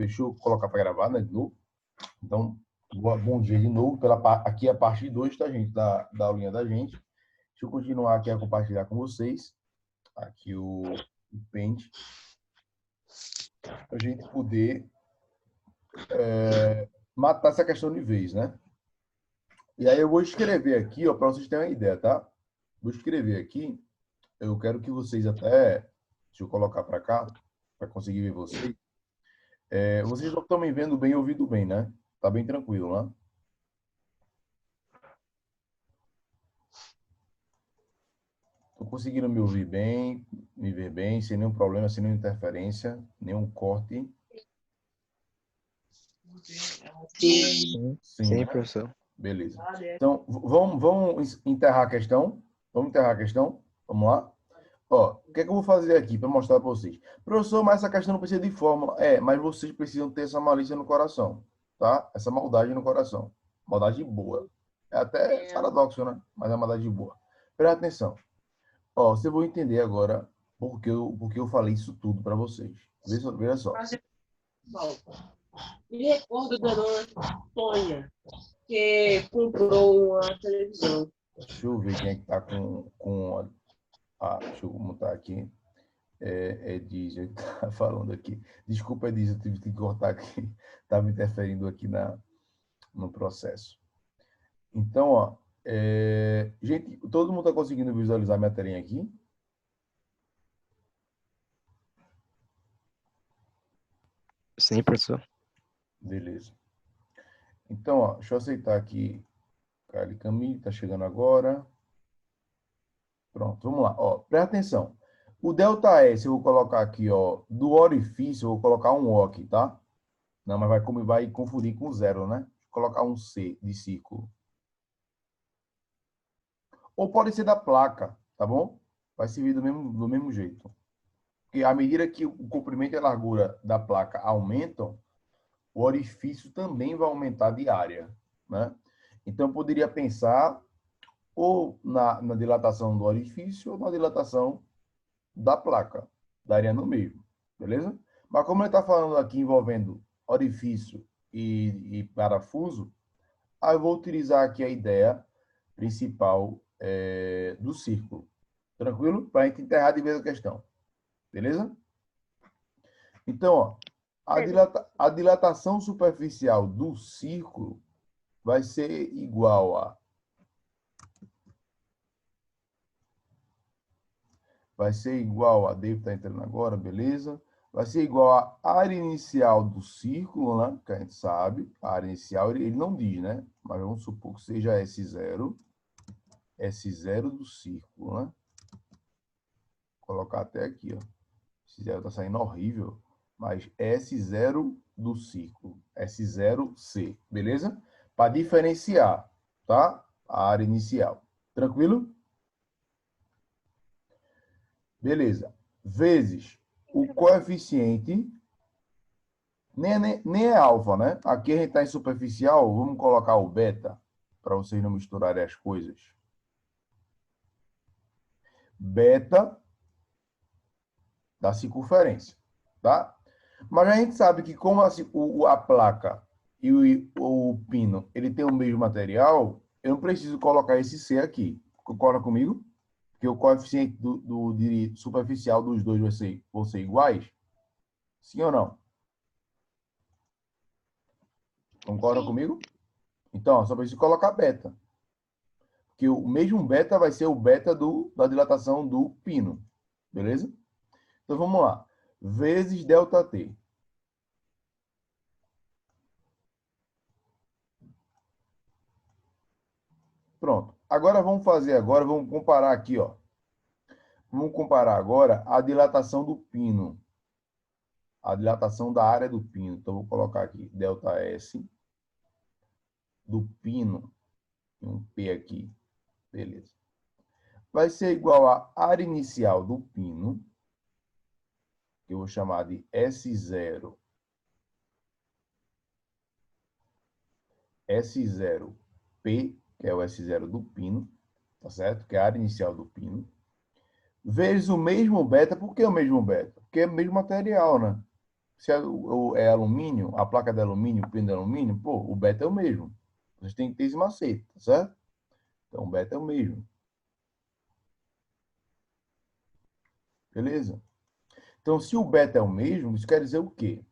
Deixa eu colocar para gravar, né, de novo. Então, bom dia de novo. Aqui é a parte 2, tá, gente? Da aulinha da gente. Deixa eu continuar aqui a compartilhar com vocês. Aqui o Paint. Para a gente poder matar essa questão de vez, né? E aí eu vou escrever aqui, ó, para vocês terem uma ideia, tá? Vou escrever aqui. Eu quero que vocês até... Deixa eu colocar para cá, para conseguir ver vocês. Vocês estão me vendo bem e ouvindo bem, né? Tá bem tranquilo, né? Estou conseguindo me ouvir bem, me ver bem, sem nenhum problema, sem nenhuma interferência, nenhum corte. Sim, Sim, né? professor. Beleza. Então, vamos enterrar a questão? Vamos enterrar a questão? Vamos lá? Ó, o que é que eu vou fazer aqui para mostrar para vocês? Professor, mas essa questão não precisa de fórmula. Mas vocês precisam ter essa malícia no coração, tá? Essa maldade no coração. Maldade boa. É até paradoxo, né? Mas é uma maldade boa. Presta atenção. Ó, você vai entender agora porque eu falei isso tudo para vocês. Veja só. Me recordo da dona Tônia, que comprou uma televisão. Deixa eu ver quem é que está com deixa eu montar aqui. Edígia que está falando aqui. Desculpa, Edígia, eu tive que cortar aqui. Estava interferindo aqui no processo. Então, ó, gente, todo mundo está conseguindo visualizar minha telinha aqui? Sim, professor. Beleza. Então, ó, deixa eu aceitar aqui. Kali Camille está chegando agora. Pronto, vamos lá. Ó, presta atenção. O ΔS, eu vou colocar aqui, ó, do orifício, eu vou colocar um O aqui, tá? Não, mas vai confundir com zero, né? Vou colocar um C de círculo. Ou pode ser da placa, tá bom? Vai servir do mesmo jeito. Porque à medida que o comprimento e a largura da placa aumentam, o orifício também vai aumentar de área, né? Então, eu poderia pensar ou na dilatação do orifício ou na dilatação da placa, daria no meio, beleza? Mas como ele está falando aqui envolvendo orifício e parafuso, aí eu vou utilizar aqui a ideia principal do círculo. Tranquilo? Para a gente enterrar de vez a questão. Beleza? Então, ó, a dilatação superficial do círculo vai ser igual a... David está entrando agora, beleza? Vai ser igual a área inicial do círculo, né? Que a gente sabe. A área inicial, ele não diz, né? Mas vamos supor que seja S0. S0 do círculo, né? Vou colocar até aqui, ó. S0 está saindo horrível. Mas S0 do círculo. S0C, beleza? Para diferenciar, tá? A área inicial. Tranquilo? Beleza. Vezes o coeficiente, nem é alfa, né? Aqui a gente está em superficial, vamos colocar o beta, para vocês não misturarem as coisas. Beta da circunferência, tá? Mas a gente sabe que como a placa e o pino, ele tem o mesmo material, eu não preciso colocar esse C aqui. Concorda comigo? Que o coeficiente de superficial dos dois vão ser iguais? Sim ou não? Concorda comigo? Então, só preciso colocar beta. Porque o mesmo beta vai ser o beta da dilatação do pino. Beleza? Então, vamos lá. Vezes ΔT. Pronto. Agora, vamos comparar aqui, ó. Vamos comparar agora a dilatação do pino. A dilatação da área do pino. Então, vou colocar aqui ΔS do pino. Um P aqui. Beleza. Vai ser igual à área inicial do pino, que eu vou chamar de S0. S0P, que é o S0 do pino, tá certo? Que é a área inicial do pino. Vezes o mesmo beta. Por que o mesmo beta? Porque é o mesmo material, né? Se é alumínio, a placa de alumínio, o pino de alumínio, pô, o beta é o mesmo. Vocês têm que ter esse macete, tá certo? Então, o beta é o mesmo. Beleza? Então, se o beta é o mesmo, isso quer dizer o quê?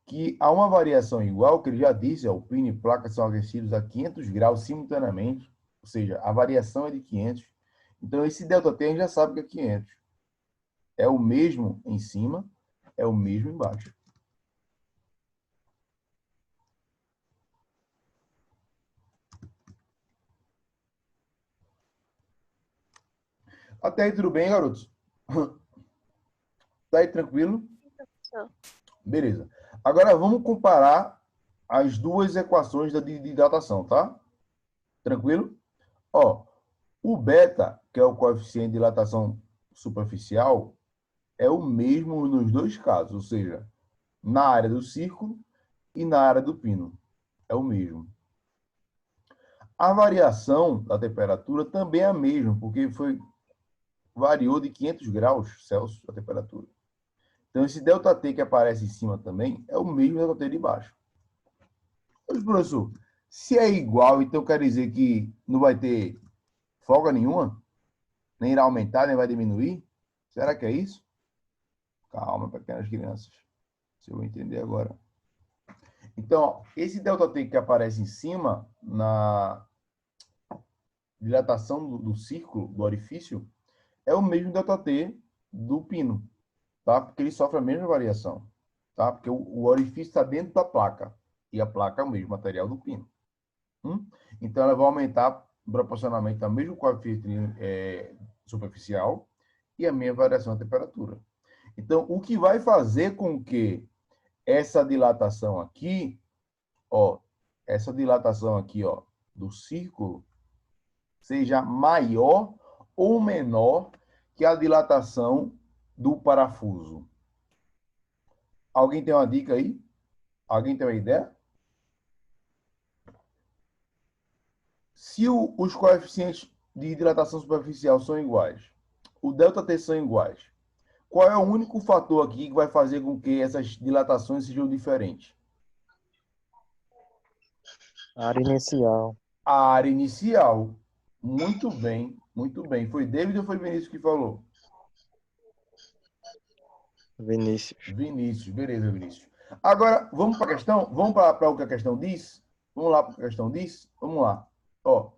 Que há uma variação igual, que ele já disse, o pino e placa são aquecidos a 500 graus simultaneamente, ou seja, a variação é de 500. Então, esse ΔT a gente já sabe que é 500. É o mesmo em cima, é o mesmo embaixo. Até aí tudo bem, garotos? Tá aí tranquilo? Professor. Beleza. Agora vamos comparar as duas equações de dilatação, tá? Tranquilo? Ó, o beta, que é o coeficiente de dilatação superficial, é o mesmo nos dois casos, ou seja, na área do círculo e na área do pino. É o mesmo. A variação da temperatura também é a mesma, porque variou de 500 graus Celsius a temperatura. Então, esse ΔT que aparece em cima também é o mesmo ΔT de baixo. Mas, professor, se é igual, então quer dizer que não vai ter folga nenhuma? Nem irá aumentar, nem vai diminuir? Será que é isso? Calma, pequenas crianças. Se eu vou entender agora. Então, ó, esse ΔT que aparece em cima, na dilatação do círculo, do orifício, é o mesmo ΔT do pino, tá? Porque ele sofre a mesma variação, tá? Porque o orifício está dentro da placa, e a placa é o mesmo material do pino. Então, ela vai aumentar proporcionalmente ao mesmo coeficiente superficial e a mesma variação da temperatura. Então, o que vai fazer com que essa dilatação aqui, ó, essa dilatação aqui, ó, do círculo, seja maior ou menor que a dilatação do parafuso. Alguém tem uma dica aí? Alguém tem uma ideia? Se os coeficientes de dilatação superficial são iguais, o ΔT são iguais, qual é o único fator aqui que vai fazer com que essas dilatações sejam diferentes? Área inicial. A área inicial. Muito bem, muito bem. Foi David ou foi Vinícius que falou? Vinícius. Vinícius, beleza, Vinícius. Agora, vamos para a questão? Vamos para o que a questão diz? Vamos lá para o que a questão diz? Vamos lá. Ó,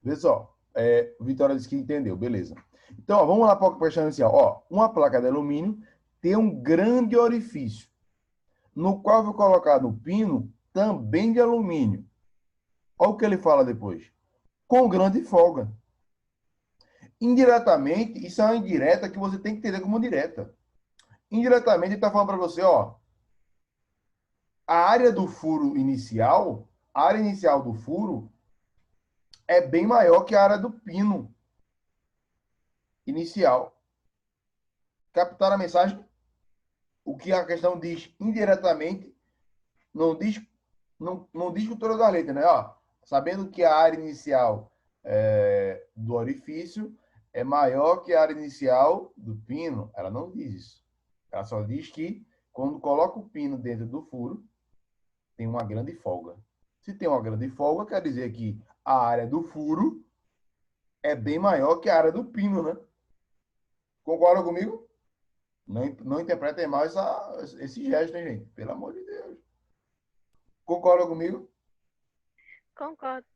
vê só. Vitória disse que entendeu, beleza. Então, ó, vamos lá para a questão inicial. Ó, uma placa de alumínio tem um grande orifício, no qual foi colocado o pino também de alumínio. Olha o que ele fala depois. Com grande folga. Indiretamente, isso é uma indireta que você tem que entender como direta. Indiretamente, ele está falando para você, ó, a área do furo inicial, a área inicial do furo é bem maior que a área do pino inicial. Captar a mensagem? O que a questão diz indiretamente, não diz com todas as letras, né? Ó, sabendo que a área inicial do orifício é maior que a área inicial do pino, ela não diz isso. Ela só diz que quando coloca o pino dentro do furo, tem uma grande folga. Se tem uma grande folga, quer dizer que a área do furo é bem maior que a área do pino, né? Concorda comigo? Não interpretem mal esse gesto, hein, gente? Pelo amor de Deus. Concorda comigo? Concordo.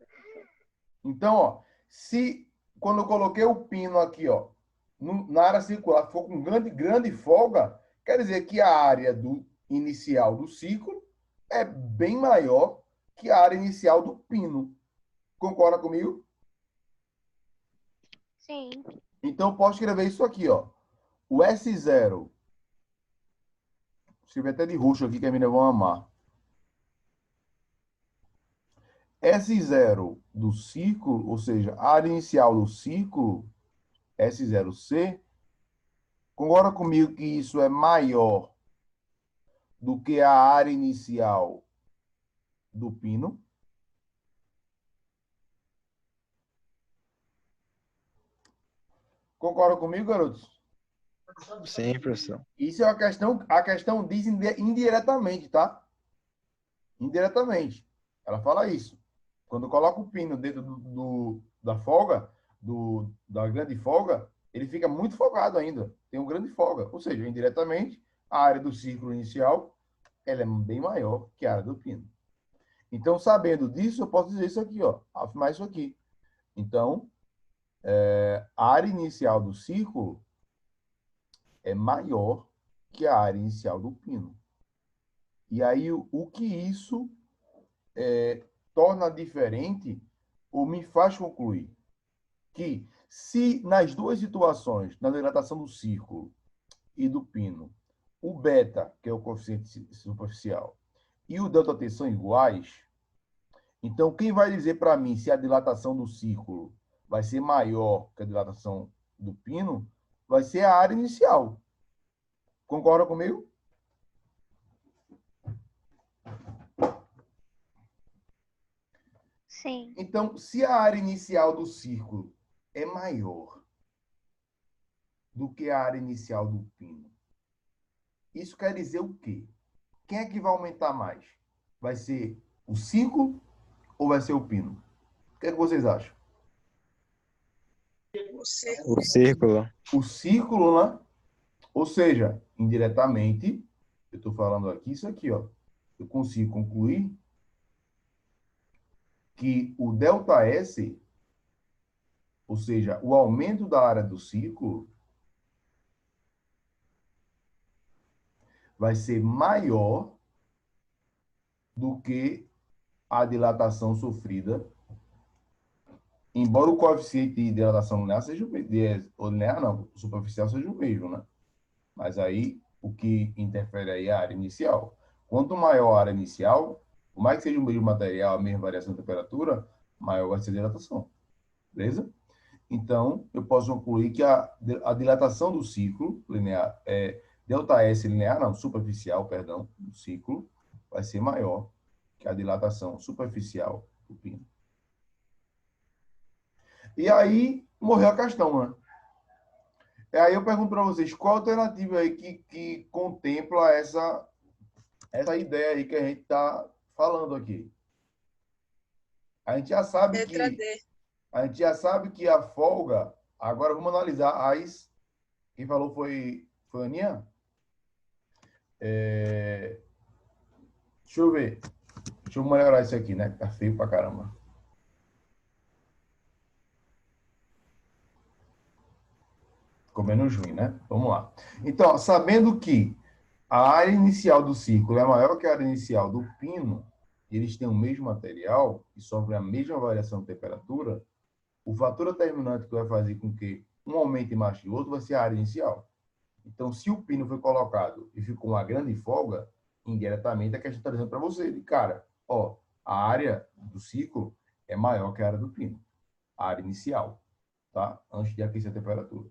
Então, ó, se quando eu coloquei o pino aqui, ó, na área circular, for com grande folga, quer dizer que a área inicial do círculo é bem maior que a área inicial do pino. Concorda comigo? Sim. Então, eu posso escrever isso aqui, ó. O S0, escrever até de roxo aqui que as meninas vão amar. S0 do círculo, ou seja, a área inicial do círculo, S0C, concorda comigo que isso é maior do que a área inicial do pino? Concorda comigo, garotos? Sim, professor. Isso é a questão diz indiretamente, tá? Indiretamente. Ela fala isso. Quando coloca o pino dentro da folga, da grande folga, ele fica muito folgado ainda. Tem um grande folga. Ou seja, indiretamente, a área do círculo inicial ela é bem maior que a área do pino. Então, sabendo disso, eu posso dizer isso aqui, ó, afirmar isso aqui. Então, a área inicial do círculo é maior que a área inicial do pino. E aí, o que isso torna diferente ou me faz concluir que se nas duas situações, na dilatação do círculo e do pino, o beta, que é o coeficiente superficial, e o delta T são iguais, então quem vai dizer para mim se a dilatação do círculo vai ser maior que a dilatação do pino, vai ser a área inicial. Concorda comigo? Sim. Então, se a área inicial do círculo é maior do que a área inicial do pino, isso quer dizer o quê? Quem é que vai aumentar mais? Vai ser o círculo ou vai ser o pino? O que é que vocês acham? O círculo. O círculo, né? Ou seja, indiretamente, eu estou falando aqui isso aqui, ó. Eu consigo concluir que o ΔS, ou seja, o aumento da área do círculo, vai ser maior do que a dilatação sofrida, embora o coeficiente de dilatação linear seja o mesmo, linear não, superficial seja o mesmo, né? Mas aí o que interfere aí é a área inicial. Quanto maior a área inicial, por mais que seja o mesmo material, a mesma variação de temperatura, maior vai ser a dilatação. Beleza? Então, eu posso concluir que a dilatação do ciclo linear, ΔS linear, não, superficial, perdão, do ciclo, vai ser maior que a dilatação superficial do pino. E aí, morreu a questão, né? E aí eu pergunto para vocês, qual a alternativa aí que contempla essa ideia aí que a gente está falando aqui? A gente já sabe Letra que D. a gente já sabe que a folga. Agora vamos analisar as. Quem falou foi a Aninha? Deixa eu ver. Deixa eu melhorar isso aqui, né? Tá feio pra caramba. Ficou menos ruim, né? Vamos lá. Então, sabendo que a área inicial do círculo é maior que a área inicial do pino, e eles têm o mesmo material e sofrem a mesma variação de temperatura, o fator determinante que vai fazer com que um aumente mais que o outro vai ser a área inicial. Então, se o pino foi colocado e ficou uma grande folga, indiretamente a questão está dizendo para você, cara, ó, a área do ciclo é maior que a área do pino, a área inicial, tá? Antes de aquecer a temperatura.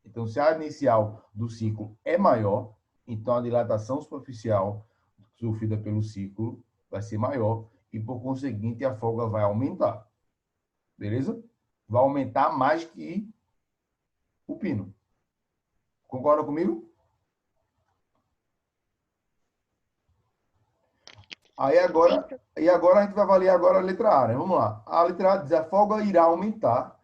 Então, se a área inicial do ciclo é maior, então a dilatação superficial sofrida pelo ciclo vai ser maior e, por conseguinte, a folga vai aumentar. Beleza? Vai aumentar mais que o pino. Concorda comigo? Aí agora, a gente vai avaliar agora a letra A, né? Vamos lá. A letra A diz: a folga irá aumentar,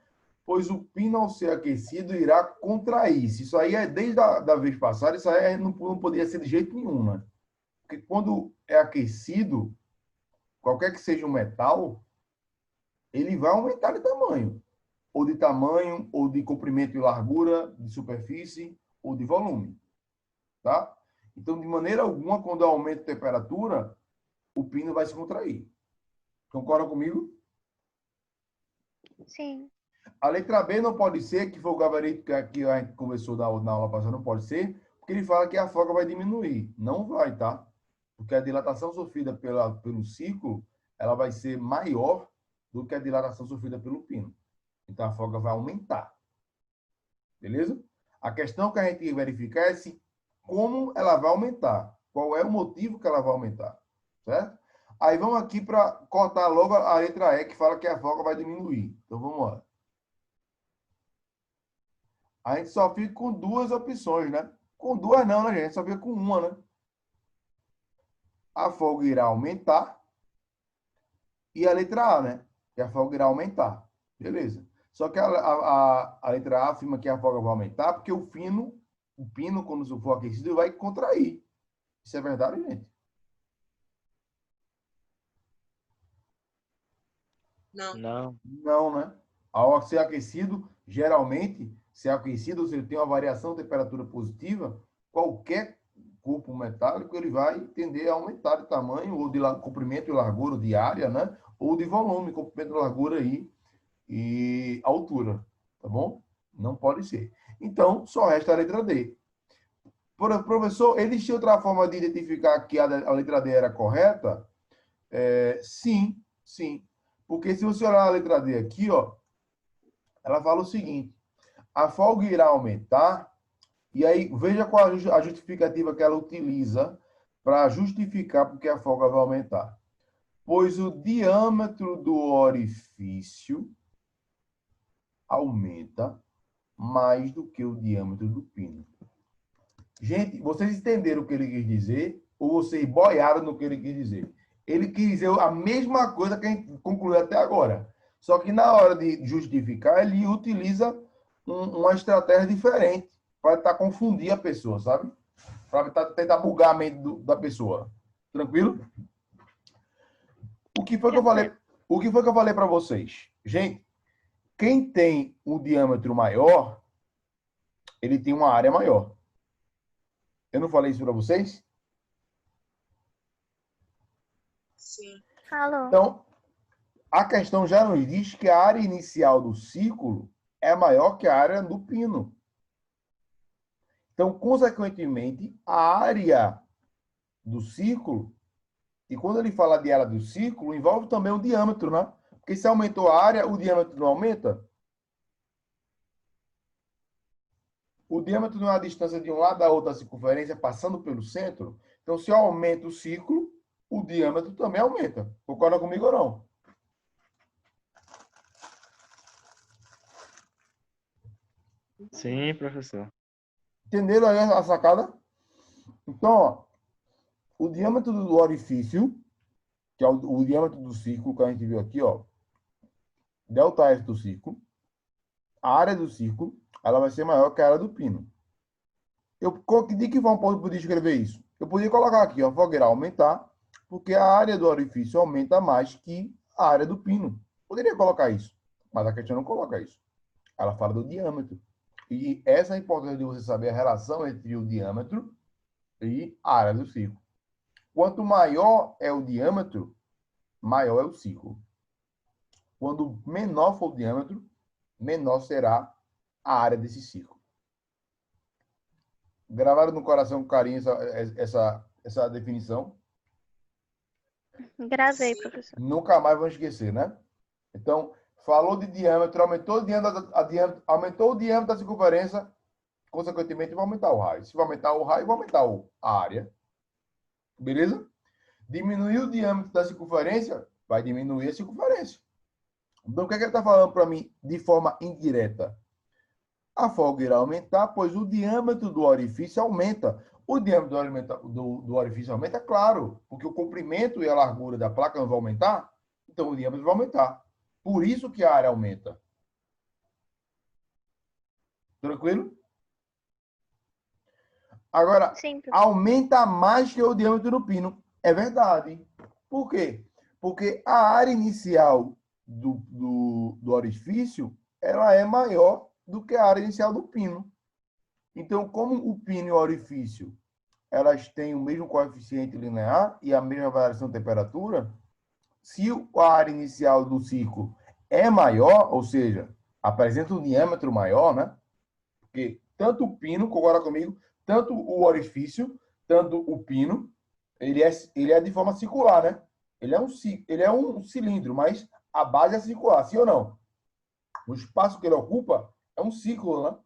pois o pino, ao ser aquecido, irá contrair-se. Isso aí é desde da vez passada, isso aí não poderia ser de jeito nenhum, né? Porque quando é aquecido, qualquer que seja o metal, ele vai aumentar de tamanho. Ou de comprimento e largura, de superfície, ou de volume. Tá? Então, de maneira alguma, quando aumenta a temperatura, o pino vai se contrair. Concorda comigo? Sim. A letra B não pode ser, que foi o gabarito que a gente conversou na aula passada, não pode ser, porque ele fala que a folga vai diminuir. Não vai, tá? Porque a dilatação sofrida pelo ciclo, ela vai ser maior do que a dilatação sofrida pelo pino. Então, a folga vai aumentar. Beleza? A questão que a gente tem que verificar é se como ela vai aumentar. Qual é o motivo que ela vai aumentar. Certo? Aí vamos aqui para cortar logo a letra E, que fala que a folga vai diminuir. Então, vamos lá. A gente só fica com duas opções, né? Com duas não, né, gente? A gente só fica com uma, né? A folga irá aumentar e a letra A, né? Que a folga irá aumentar. Beleza. Só que a letra A afirma que a folga vai aumentar porque o pino, quando for aquecido, vai contrair. Isso é verdade, gente? Não. Não. Não, né? Ao ser aquecido, geralmente, se é aquecido, ou seja, tem uma variação de temperatura positiva, qualquer corpo metálico ele vai tender a aumentar de tamanho, ou de comprimento e largura, de área, né? Ou de volume, comprimento e largura e altura, tá bom? Não pode ser. Então, só resta a letra D. Professor, existe outra forma de identificar que a letra D era correta? Sim, sim. Porque se você olhar a letra D aqui, ó, ela fala o seguinte: a folga irá aumentar, e aí veja qual a justificativa que ela utiliza para justificar porque a folga vai aumentar. Pois o diâmetro do orifício aumenta mais do que o diâmetro do pino. Gente, vocês entenderam o que ele quis dizer ou vocês boiaram no que ele quis dizer? Ele quis dizer a mesma coisa que a gente concluiu até agora. Só que na hora de justificar, ele utiliza uma estratégia diferente para tentar confundir a pessoa, sabe? Para tentar bugar a mente da pessoa. Tranquilo? O que foi que eu falei? O que foi que eu falei para vocês? Gente, quem tem um diâmetro maior, ele tem uma área maior. Eu não falei isso para vocês? Sim. Falou. Então, a questão já nos diz que a área inicial do círculo é maior que a área do pino. Então, consequentemente, a área do círculo, e quando ele fala de área do círculo, envolve também o diâmetro, né? Porque se aumentou a área, o diâmetro não aumenta? O diâmetro não é a distância de um lado da outra circunferência passando pelo centro? Então, se eu aumento o círculo, o diâmetro também aumenta. Concorda comigo ou não? Sim, professor. Entenderam aí a sacada? Então, ó, o diâmetro do orifício, que é o diâmetro do círculo que a gente viu aqui, ó, ΔS do círculo, a área do círculo, ela vai ser maior que a área do pino. De que forma eu podia escrever isso? Eu podia colocar aqui, ó, a fogueira aumentar, porque a área do orifício aumenta mais que a área do pino. Poderia colocar isso, mas a questão não coloca isso. Ela fala do diâmetro. E essa é a importância de você saber a relação entre o diâmetro e a área do círculo. Quanto maior é o diâmetro, maior é o círculo. Quando menor for o diâmetro, menor será a área desse círculo. Gravaram no coração com carinho essa definição? Gravei, professor. Nunca mais vão esquecer, né? Então, falou de diâmetro, aumentou o diâmetro da circunferência, consequentemente vai aumentar o raio. Se vai aumentar o raio, vai aumentar a área. Beleza? Diminuiu o diâmetro da circunferência, vai diminuir a circunferência. Então, o que é que ele está falando para mim de forma indireta? A folga irá aumentar, pois o diâmetro do orifício aumenta. O diâmetro do orifício aumenta, claro, porque o comprimento e a largura da placa não vão aumentar, então o diâmetro vai aumentar. Por isso que a área aumenta. Tranquilo? Agora, Sim, professor. aumenta mais que o diâmetro do pino. É verdade. Por quê? Porque a área inicial do orifício ela é maior do que a área inicial do pino. Então, como o pino e o orifício elas têm o mesmo coeficiente linear e a mesma variação de temperatura, se a área inicial do círculo é maior, ou seja, apresenta um diâmetro maior, né? Porque tanto o pino, concorda comigo, tanto o orifício, tanto o pino, ele é de forma circular, né? Ele é um cilindro, mas a base é circular, sim ou não? O espaço que ele ocupa é um círculo, né?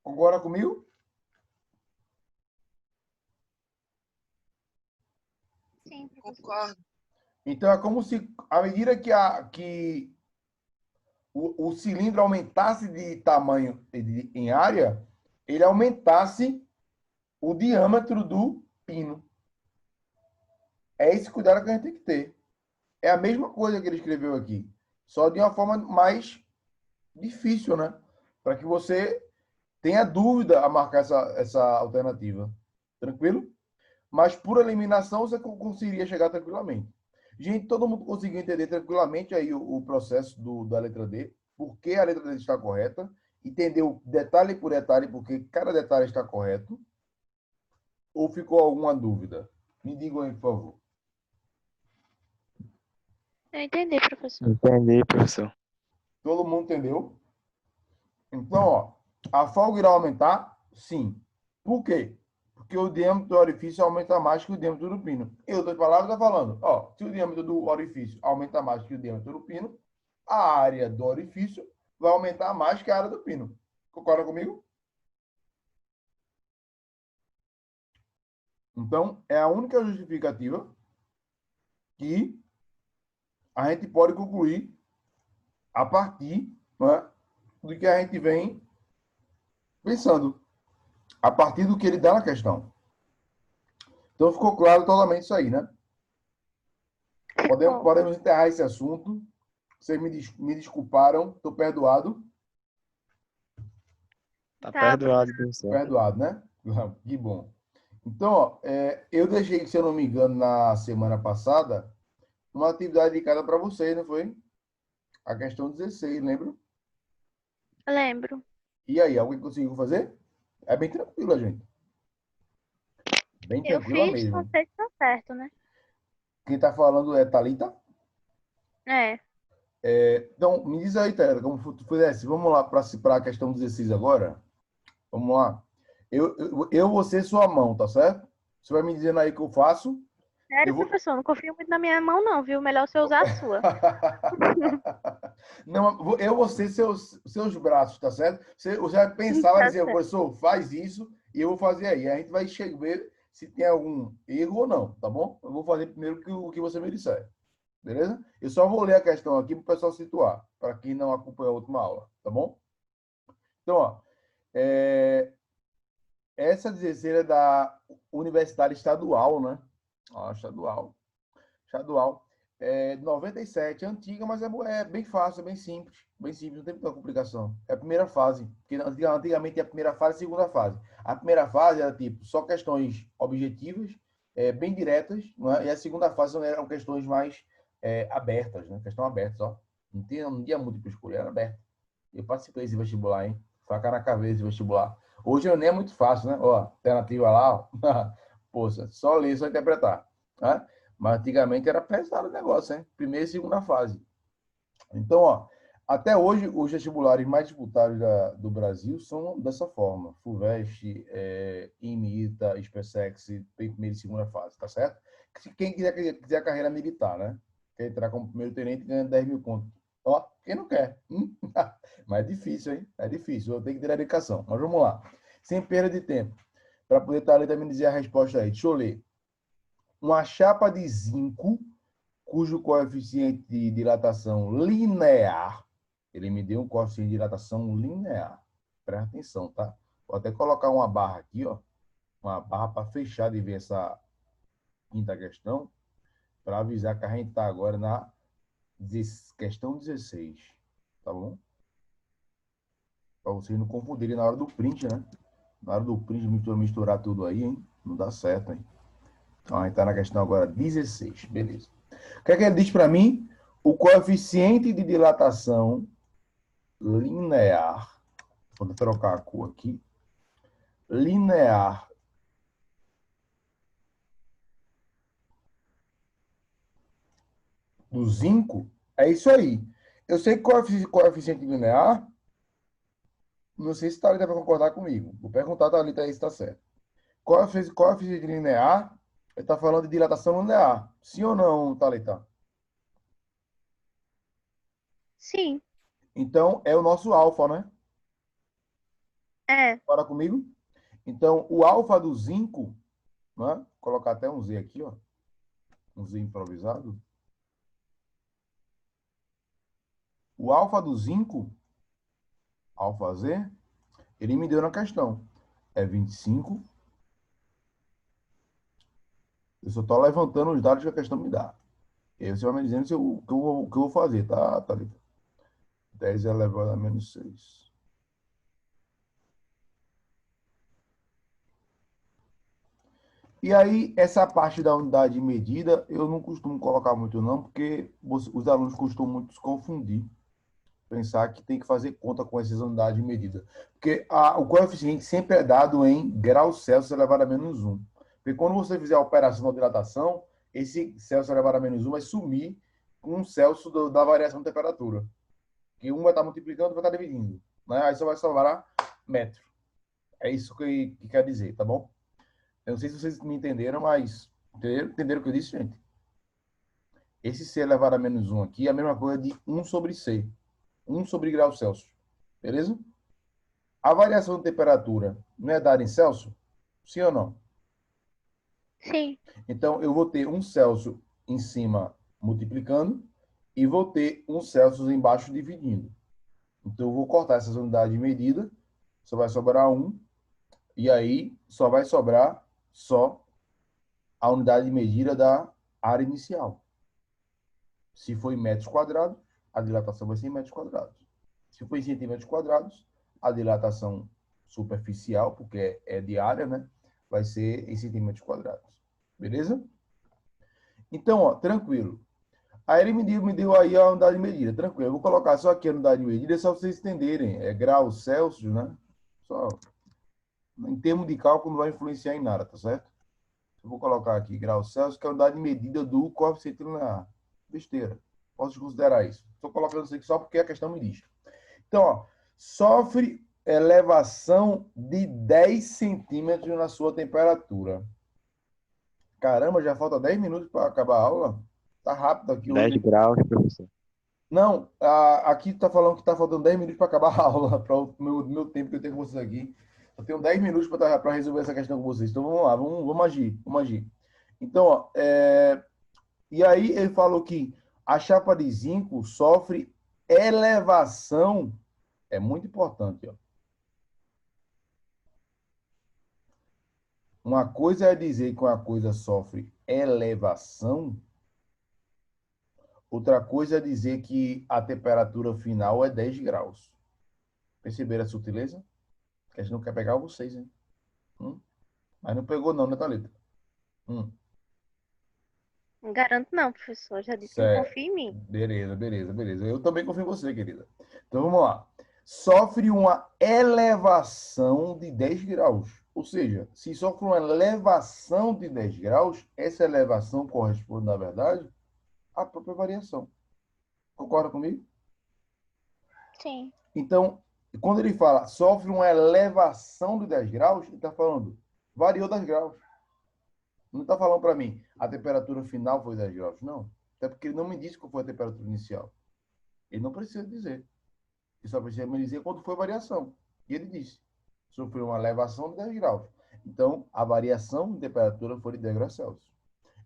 Concorda comigo? Sim, professor. Concordo. Então é como se, à medida que o cilindro aumentasse de tamanho em área, ele aumentasse o diâmetro do pino. É esse cuidado que a gente tem que ter. É a mesma coisa que ele escreveu aqui, só de uma forma mais difícil, né? Para que você tenha dúvida a marcar essa alternativa. Tranquilo? Mas por eliminação você conseguiria chegar tranquilamente. Gente, todo mundo conseguiu entender tranquilamente aí o processo da letra D, por que a letra D está correta, entendeu detalhe por detalhe porque cada detalhe está correto, ou ficou alguma dúvida? Me digam aí, por favor. Eu entendi, professor. Entendi, professor. Todo mundo entendeu? Então, ó, a folga irá aumentar? Sim. Por quê? Porque o diâmetro do orifício aumenta mais que o diâmetro do pino. Em outras palavras, está falando, ó, se o diâmetro do orifício aumenta mais que o diâmetro do pino, a área do orifício vai aumentar mais que a área do pino. Concorda comigo? Então, é a única justificativa que a gente pode concluir a partir, né, do que a gente vem pensando, a partir do que ele dá na questão. Então, ficou claro totalmente isso aí, né? Podemos enterrar esse assunto. Vocês me desculparam, estou perdoado. Tá Tá, perdoado, professor. Perdoado, né? Que bom. Então, ó, eu deixei, se eu não me engano, na semana passada, uma atividade dedicada para vocês, não foi? A questão 16, lembra? lembro. E aí, alguém conseguiu fazer? É bem tranquila, gente. Bem Eu tranquila fiz, não mesmo. sei se tá certo, né? Quem está falando é Thalita. É, Então, me diz aí, Thalita, como tu fizesse. Vamos lá para a questão 16 agora. Vamos lá. Eu vou ser sua mão, tá certo? Você vai me dizendo aí o que eu faço. sério, Eu vou. professor, não confio muito na minha mão, não, viu? Melhor você usar a sua. Não, eu vou ser seus braços, tá certo? Você vai pensar, vai Tá dizer, certo. professor, faz isso e eu vou fazer aí. A gente vai ver se tem algum erro ou não, tá bom? Eu vou fazer primeiro o que você me disser. Beleza? Eu só vou ler a questão aqui para o pessoal situar, para quem não acompanhou a última aula, tá bom? Então, ó, essa 16 é da Universidade Estadual, né? Ó, estadual. Estadual. 97, é antiga, mas é bem fácil, é bem simples, não tem muita complicação. É a primeira fase, porque antigamente é a primeira fase e a segunda fase. A primeira fase era tipo só questões objetivas, bem diretas, não é? E a segunda fase eram questões mais abertas, né? Questão aberta, ó. Não tinha muito para escolher, era aberto. Eu participei desse vestibular, hein? Faca na cabeça desse vestibular. Hoje nem é muito fácil, né? Ó, alternativa lá, ó. Poxa, só ler, só interpretar. Né? Mas antigamente era pesado o negócio, hein? Primeira e segunda fase. Então, ó, até hoje, os vestibulares mais disputados do Brasil são dessa forma. FUVEST, IMITA, SpaceX, primeira e segunda fase, tá certo? Quem quiser a carreira militar, né? Quer entrar como primeiro tenente ganha 10 mil contos. Ó, quem não quer? Mas é difícil, hein? É difícil, eu tenho que ter dedicação. Mas vamos lá. Sem perda de tempo. Para poder estar ali também dizer a resposta aí. Deixa eu ler. Uma chapa de zinco cujo coeficiente de dilatação linear, ele me deu um coeficiente de dilatação linear. Presta atenção, tá? Vou até colocar uma barra aqui, ó. Uma barra para fechar de ver essa quinta questão, para avisar que a gente está agora na questão 16. Tá bom? Para vocês não confundirem na hora do print, né? Na hora do print, misturar tudo aí, hein? Não dá certo, hein? Então, a gente está na questão agora 16. Beleza. O que é que ele diz para mim? O coeficiente de dilatação linear, vou trocar a cor aqui, linear do zinco, é isso aí. Eu sei que coeficiente linear, não sei se Thalita vai concordar comigo. Vou perguntar a Thalita aí se está certo. Coeficiente linear, ele está falando de dilatação linear. Sim ou não, Thalita? Sim, Então, é o nosso alfa, né? é. Para comigo? Então, o alfa do zinco, né? Vou colocar até um Z aqui, ó. Um Z improvisado. O alfa do zinco, alfa Z, ele me deu na questão. É 25. Eu só estou levantando os dados que a questão me dá. E aí você vai me dizendo o que eu vou fazer, tá, Thalita? 10 elevado a menos 6. E aí, essa parte da unidade de medida, eu não costumo colocar muito não, porque os alunos costumam muito se confundir. Pensar que tem que fazer conta com essas unidades de medida. Porque o coeficiente sempre é dado em graus Celsius elevado a menos 1. Porque quando você fizer a operação da dilatação, esse Celsius elevado a menos 1 vai sumir com um Celsius da variação de temperatura. Que um vai estar multiplicando, vai estar dividindo. Né? Aí só vai sobrar metro. É isso que quer dizer, tá bom? Eu não sei se vocês me entenderam, mas entenderam o que eu disse, gente? Esse C elevado a menos 1 aqui é a mesma coisa de 1 sobre C. 1 sobre grau Celsius. Beleza? A variação de temperatura não é dada em Celsius? Sim ou não? Sim. Então, eu vou ter um Celsius em cima multiplicando e vou ter um Celsius embaixo dividindo. Então, eu vou cortar essas unidades de medida. Só vai sobrar 1. E aí, só vai sobrar só a unidade de medida da área inicial. Se for em metros quadrados, a dilatação vai ser em metros quadrados. Se for em centímetros quadrados, a dilatação superficial, porque é de área, né? Vai ser em centímetros quadrados. Beleza? Então, ó, tranquilo. Aí ele me deu aí a unidade de medida. Tranquilo. Eu vou colocar só aqui a unidade de medida, só para vocês entenderem. É graus Celsius, né? Só. Em termos de cálculo, não vai influenciar em nada, tá certo? Eu vou colocar aqui graus Celsius, que é a unidade de medida do coeficiente linear. Besteira. Posso considerar isso. Estou colocando isso aqui só porque a questão me diz. Então, ó, sofre elevação de 10 centímetros na sua temperatura. Caramba, já falta 10 minutos para acabar a aula? Tá rápido aqui 10 hoje. graus, professor. Não, aqui tá falando que tá faltando 10 minutos para acabar a aula, para o meu tempo que eu tenho com vocês aqui. Eu tenho 10 minutos para resolver essa questão com vocês. Então vamos lá, vamos agir, vamos agir. Então, ó, e aí ele falou que a chapa de zinco sofre elevação, é muito importante, ó. Uma coisa é dizer que uma coisa sofre elevação, outra coisa é dizer que a temperatura final é 10 graus. Perceberam a sutileza? Que a gente não quer pegar vocês, hein? Mas não pegou não, né, Thalita? Não garanto não, professor. Já disse que não Certo. confia em mim. Beleza, beleza, beleza. Eu também confio em você, querida. Então vamos lá. Sofre uma elevação de 10 graus. Ou seja, se sofre uma elevação de 10 graus, essa elevação corresponde, na verdade, à própria variação. Concorda comigo? Sim. Então, quando ele fala sofre uma elevação de 10 graus, ele está falando variou 10 graus. Não está falando para mim a temperatura final foi 10 graus. Não. Até porque ele não me disse qual foi a temperatura inicial. Ele não precisa dizer. Ele só precisa me dizer quanto foi a variação. E ele disse. Sofreu uma elevação de 10 graus. Então, a variação de temperatura foi de 10 graus Celsius.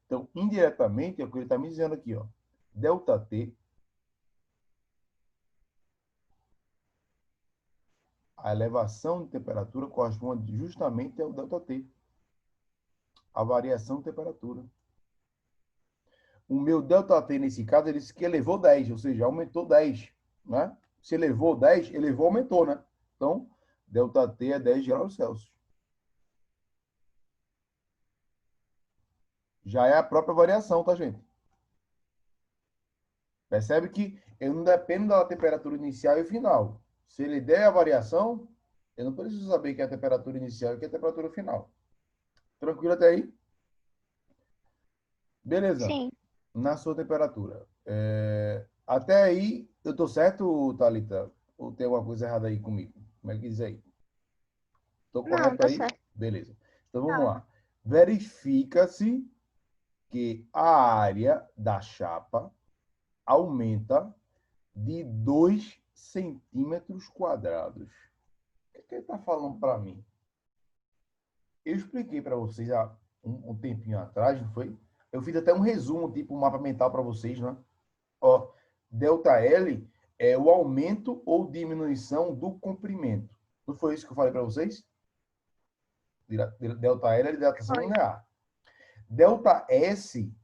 Então, indiretamente, é o que ele está me dizendo aqui, ó. Delta T, a elevação de temperatura corresponde justamente ao delta T. A variação de temperatura. O meu delta T, nesse caso, ele disse que elevou 10, ou seja, aumentou 10, né? Se elevou 10, elevou, aumentou, né? Então, delta T é 10 graus Celsius. Já é a própria variação, tá, gente? Percebe que eu não dependo da temperatura inicial e final. Se ele der a variação, eu não preciso saber que é a temperatura inicial e que é a temperatura final. Tranquilo até aí? Beleza. Sim. Na sua temperatura. Até aí, eu estou certo, Thalita? Ou tem alguma coisa errada aí comigo? Como é que diz aí? Estou Não, correto tá aí? certo. Beleza. Então vamos Tá. lá. Verifica-se que a área da chapa aumenta de 2 centímetros quadrados. O que ele está falando para mim? Eu expliquei para vocês há um tempinho atrás, não foi? Eu fiz até um resumo, tipo um mapa mental para vocês, né? Ó, delta L é o aumento ou diminuição do comprimento. Não foi isso que eu falei para vocês? Delta L é dilatação Foi. linear. Delta S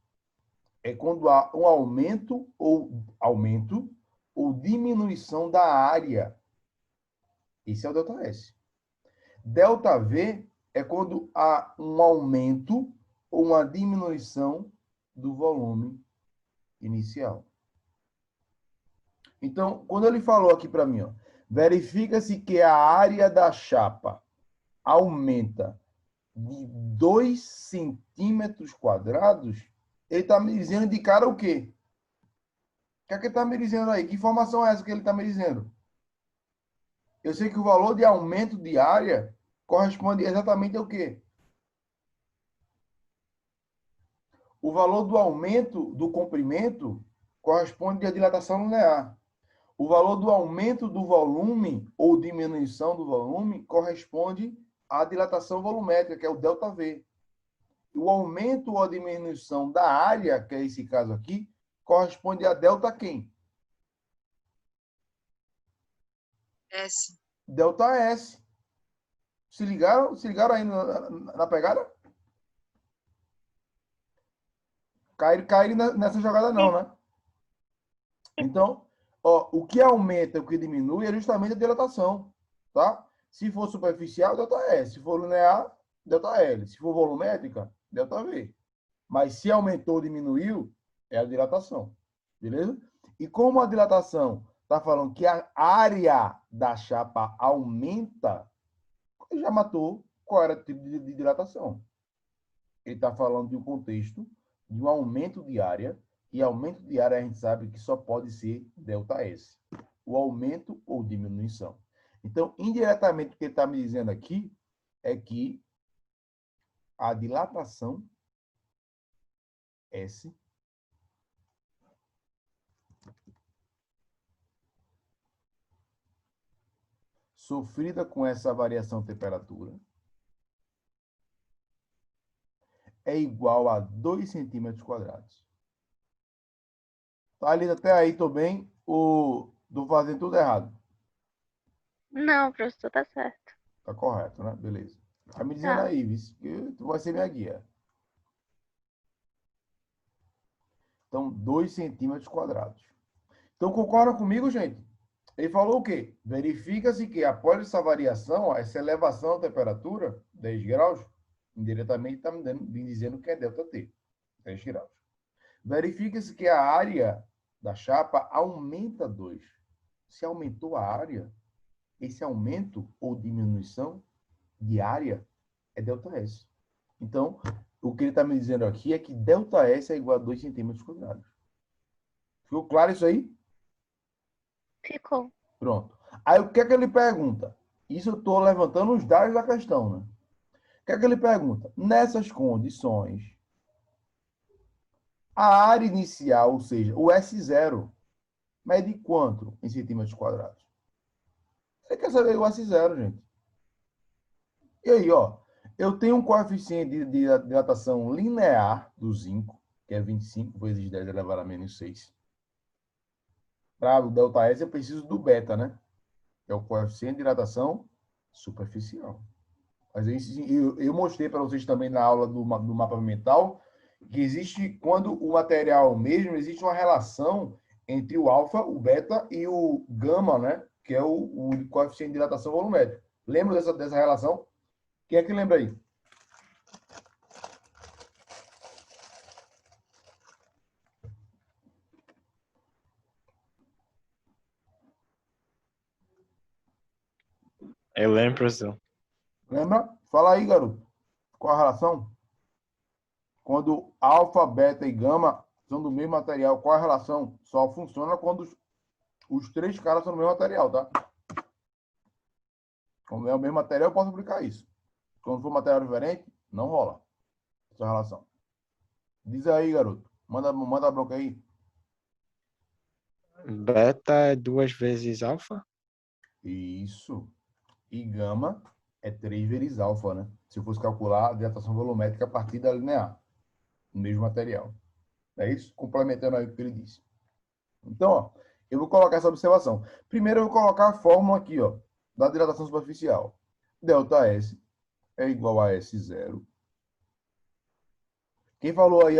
é quando há um aumento ou diminuição da área. Esse é o delta S. Delta V é quando há um aumento ou uma diminuição do volume inicial. Então, quando ele falou aqui para mim, ó, verifica-se que a área da chapa aumenta de 2 centímetros quadrados, ele está me dizendo de cara o quê? O que é que ele está me dizendo aí? Que informação é essa que ele está me dizendo? Eu sei que o valor de aumento de área corresponde exatamente ao quê? O valor do aumento do comprimento corresponde à dilatação linear. O valor do aumento do volume ou diminuição do volume corresponde à dilatação volumétrica, que é o ΔV. O aumento ou a diminuição da área, que é esse caso aqui, corresponde a delta quem? S. Delta S. Se ligaram? Se ligaram aí na pegada? Caíram nessa jogada não, né? Então, ó, o que aumenta e o que diminui é justamente a dilatação, tá? Se for superficial, delta S. Se for linear, delta L. Se for volumétrica, delta V. Mas se aumentou ou diminuiu, é a dilatação. Beleza? E como a dilatação está falando que a área da chapa aumenta, ele já matou qual era o tipo de dilatação. Ele está falando de um contexto de um aumento de área, e aumento de área a gente sabe que só pode ser delta S. O aumento ou diminuição. Então, indiretamente, o que ele está me dizendo aqui é que a dilatação S sofrida com essa variação de temperatura é igual a 2 centímetros quadrados. Tá, Lida? Até aí, tô bem? Ou tô fazendo tudo errado? Não, professor, tá certo. Tá correto, né? Beleza. Vai me dizendo Tá. aí, vice, que tu vai ser minha guia. Então, 2 centímetros quadrados. Então, concorda comigo, gente? Ele falou o quê? Verifica-se que após essa variação, essa elevação da temperatura, 10 graus, indiretamente está me dizendo que é ΔT, 10 graus. Verifica-se que a área da chapa aumenta 2. Se aumentou a área, esse aumento ou diminuição de área é ΔS. Então, o que ele está me dizendo aqui é que ΔS é igual a 2 centímetros quadrados. Ficou claro isso aí? Ficou. Pronto. Aí o que é que ele pergunta? Isso eu estou levantando os dados da questão, né? O que é que ele pergunta? Nessas condições, a área inicial, ou seja, o S0, mede quanto em centímetros quadrados? Você quer saber o S0, gente? E aí, ó, eu tenho um coeficiente de dilatação linear do zinco, que é 25 vezes 10 elevado a menos 6. Para o ΔS, eu preciso do beta, né? Que é o coeficiente de dilatação superficial. Mas eu mostrei para vocês também na aula do mapa mental que existe, quando o material mesmo, existe uma relação entre o alfa, o beta e o gama, né? Que é o coeficiente de dilatação volumétrica. Lembra dessa relação? Quem é que lembra aí? Eu lembro, professor. Lembra? Fala aí, garoto. Qual a relação? Quando alfa, beta e gama são do mesmo material, qual a relação? Só funciona quando os três caras são do mesmo material, tá? Quando é o mesmo material, eu posso aplicar isso. Quando for material diferente, não rola essa relação. Diz aí, garoto. Manda a bronca aí. Beta é 2 vezes alfa? Isso. E gama é 3 vezes alfa, né? Se eu fosse calcular a dilatação volumétrica a partir da linear, no mesmo material. É isso? Complementando aí o que ele disse. Então, ó, Eu vou colocar essa observação. Primeiro, eu vou colocar a fórmula aqui, ó, da dilatação superficial. ΔS é igual a S0. Quem falou aí,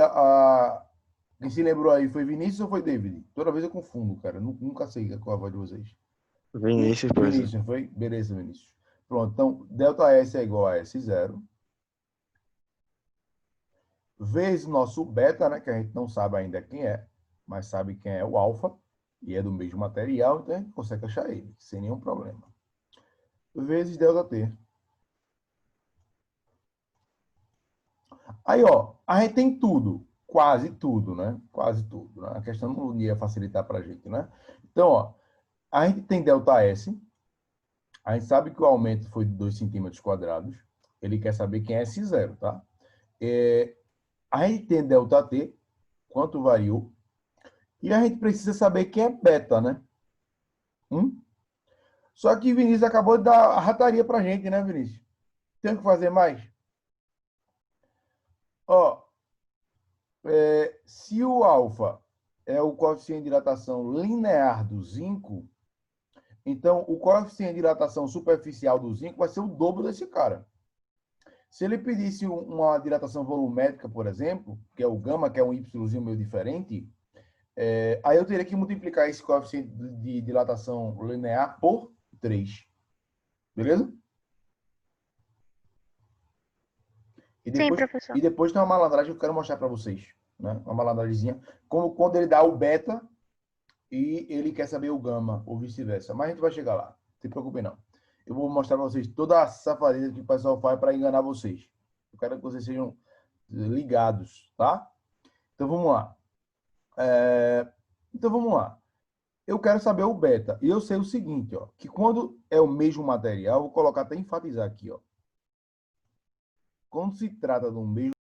quem se lembrou aí, foi Vinícius ou foi David? Toda vez eu confundo, cara. Nunca sei qual é a voz de vocês. Vinícius, professor. Vinícius, foi? Beleza, Vinícius. Pronto, então, ΔS é igual a S0. Vezes nosso beta, né, que a gente não sabe ainda quem é, mas sabe quem é o alfa, e é do mesmo material, então a gente consegue achar ele, sem nenhum problema. Vezes ΔT. Aí, ó, a gente tem tudo, quase tudo, né? Quase tudo, né? A questão não ia facilitar para a gente, né? Então, ó, a gente tem ΔS, a gente sabe que o aumento foi de 2 centímetros quadrados, ele quer saber quem é S0, tá? A gente tem ΔT, quanto variou, e a gente precisa saber quem é beta, né? Só que Vinícius acabou de dar a rataria pra gente, né, Vinícius? Tem que fazer mais? Ó, se o alfa é o coeficiente de dilatação linear do zinco, então o coeficiente de dilatação superficial do zinco vai ser o dobro desse cara. Se ele pedisse uma dilatação volumétrica, por exemplo, que é o gama, que é um Yzinho meio diferente, aí eu teria que multiplicar esse coeficiente de dilatação linear por 3. Beleza? Sim, professor. E depois tem uma malandragem que eu quero mostrar para vocês. Né? Uma malandragemzinha. Como quando ele dá o beta e ele quer saber o gama, ou vice-versa. Mas a gente vai chegar lá. Não se preocupe, não. Eu vou mostrar para vocês toda a safadeza que o pessoal faz para enganar vocês. Eu quero que vocês sejam ligados, tá? Então, vamos lá. Eu quero saber o beta. E eu sei o seguinte, ó, que quando é o mesmo material, vou colocar até enfatizar aqui, ó. Quando se trata do mesmo